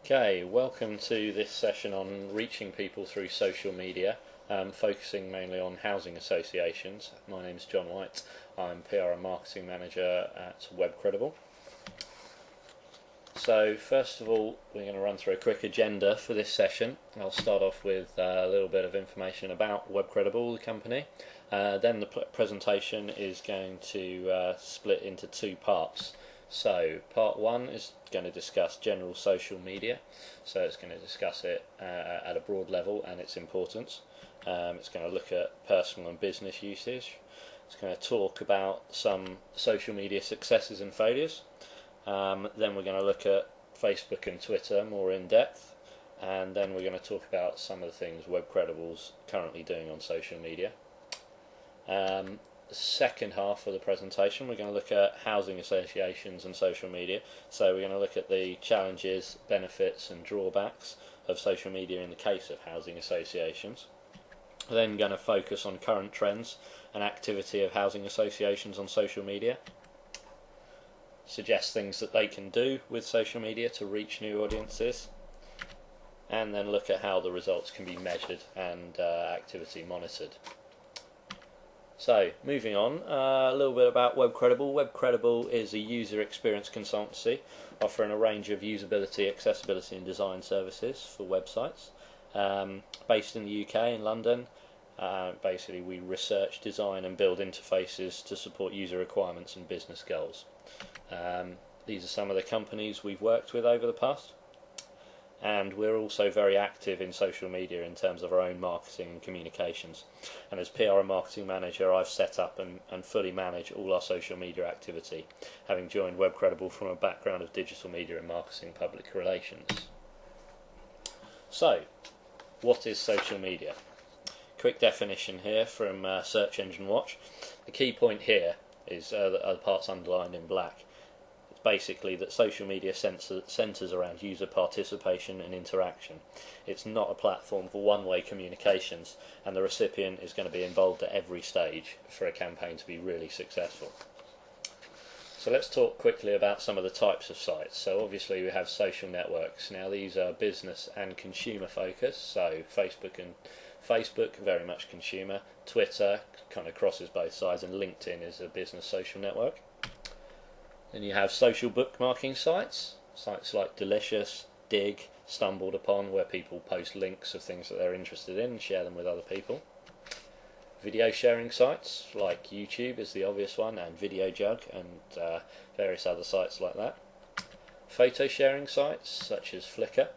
Okay, welcome to this session on reaching people through social media, focusing mainly on housing associations. My name is John White. I'm PR and Marketing Manager at WebCredible. So first of all, we're going to run through a quick agenda for this session. I'll start off with a little bit of information about WebCredible, the company. Then the presentation is going to split into two parts. So part one is going to discuss general social media, so it's going to discuss it at a broad level and its importance. It's going to look at personal and business usage. It's going to talk about some social media successes and failures. Then we're going to look at Facebook and Twitter more in depth, and then we're going to talk about some of the things WebCredible's currently doing on social media. The second half of the presentation, we're going to look at housing associations and social media. So we're going to look at the challenges, benefits and drawbacks of social media in the case of housing associations. We're then going to focus on current trends and activity of housing associations on social media. Suggest things that they can do with social media to reach new audiences. And then look at how the results can be measured and activity monitored. So, moving on, a little bit about WebCredible. WebCredible is a user experience consultancy offering a range of usability, accessibility and design services for websites. Based in the UK, in London, basically we research, design and build interfaces to support user requirements and business goals. These are some of the companies we've worked with over the past. And we're also very active in social media in terms of our own marketing and communications. And as PR and Marketing Manager, I've set up and fully manage all our social media activity, having joined WebCredible from a background of digital media and marketing public relations. So, what is social media? Quick definition here from Search Engine Watch. The key point here is the parts underlined in black. Basically that social media centres around user participation and interaction. It's not a platform for one-way communications, and the recipient is going to be involved at every stage for a campaign to be really successful. So let's talk quickly about some of the types of sites. So obviously we have social networks. Now these are business and consumer focused, so Facebook very much consumer, Twitter kind of crosses both sides, and LinkedIn is a business social network. Then you have social bookmarking sites like Delicious, Dig, Stumbled Upon, where people post links of things that they're interested in and share them with other people. Video sharing sites like YouTube is the obvious one, and VideoJug and various other sites like that. Photo sharing sites such as Flickr.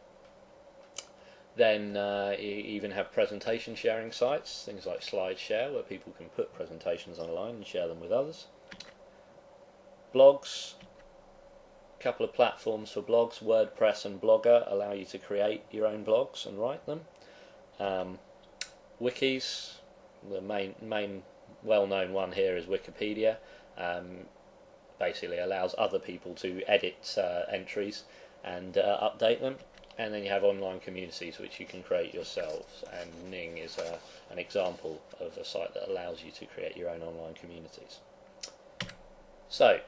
Then you even have presentation sharing sites, things like SlideShare, where people can put presentations online and share them with others. Blogs, a couple of platforms for blogs, WordPress and Blogger allow you to create your own blogs and write them. Wikis, the main well-known one here is Wikipedia. Basically allows other people to edit entries and update them. And then you have online communities which you can create yourselves, and Ning is an example of a site that allows you to create your own online communities. So,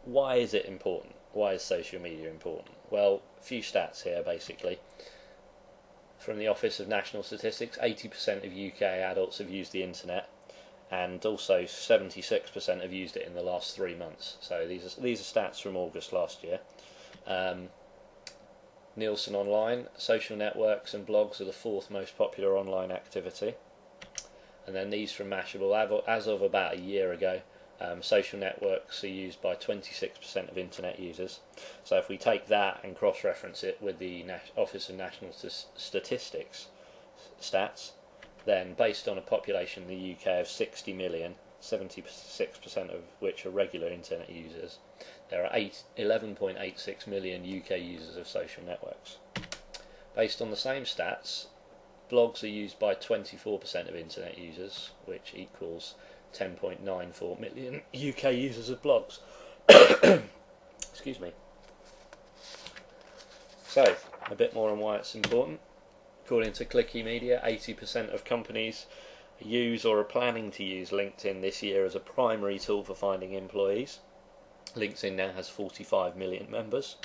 why is it important? Why is social media important? Well, a few stats here basically. From the Office of National Statistics, 80% of UK adults have used the internet, and also 76% have used it in the last 3 months. So these are stats from August last year. Nielsen Online, social networks and blogs are the 4th most popular online activity. And then these from Mashable, as of about a year ago, social networks are used by 26% of internet users. So if we take that and cross-reference it with the Office of National Statistics stats, then based on a population in the UK of 60 million, 76% of which are regular internet users, there are 11.86 million UK users of social networks. Based on the same stats, blogs are used by 24% of internet users, which equals 10.94 million UK users of blogs. Excuse me. So, a bit more on why it's important. According to Clicky Media, 80% of companies use or are planning to use LinkedIn this year as a primary tool for finding employees. LinkedIn now has 45 million members.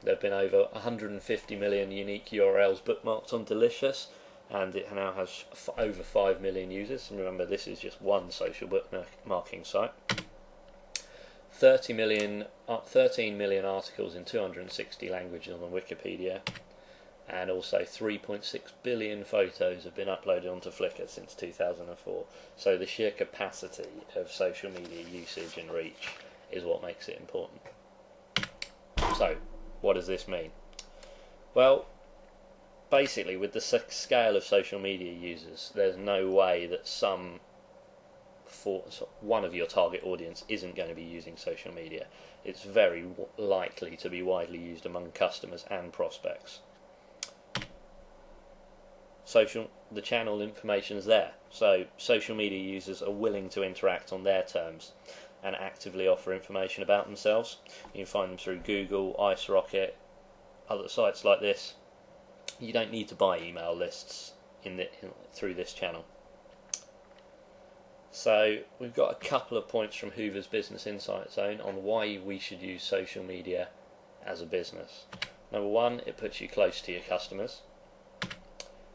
There have been over 150 million unique URLs bookmarked on Delicious, and it now has over 5 million users. And remember, this is just one social bookmarking site. 13 million articles in 260 languages on Wikipedia, and also 3.6 billion photos have been uploaded onto Flickr since 2004. So the sheer capacity of social media usage and reach is what makes it important. So, what does this mean? Well, basically, with the scale of social media users, there's no way that one of your target audience isn't going to be using social media. It's very likely to be widely used among customers and prospects. The channel information is there, so social media users are willing to interact on their terms and actively offer information about themselves. You can find them through Google, IceRocket, other sites like this. You don't need to buy email lists through this channel. So we've got a couple of points from Hoover's Business Insight Zone on why we should use social media as a business. Number one, it puts you close to your customers.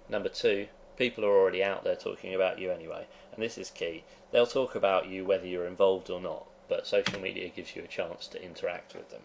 Number two, people are already out there talking about you anyway, and this is key. They'll talk about you whether you're involved or not, but social media gives you a chance to interact with them.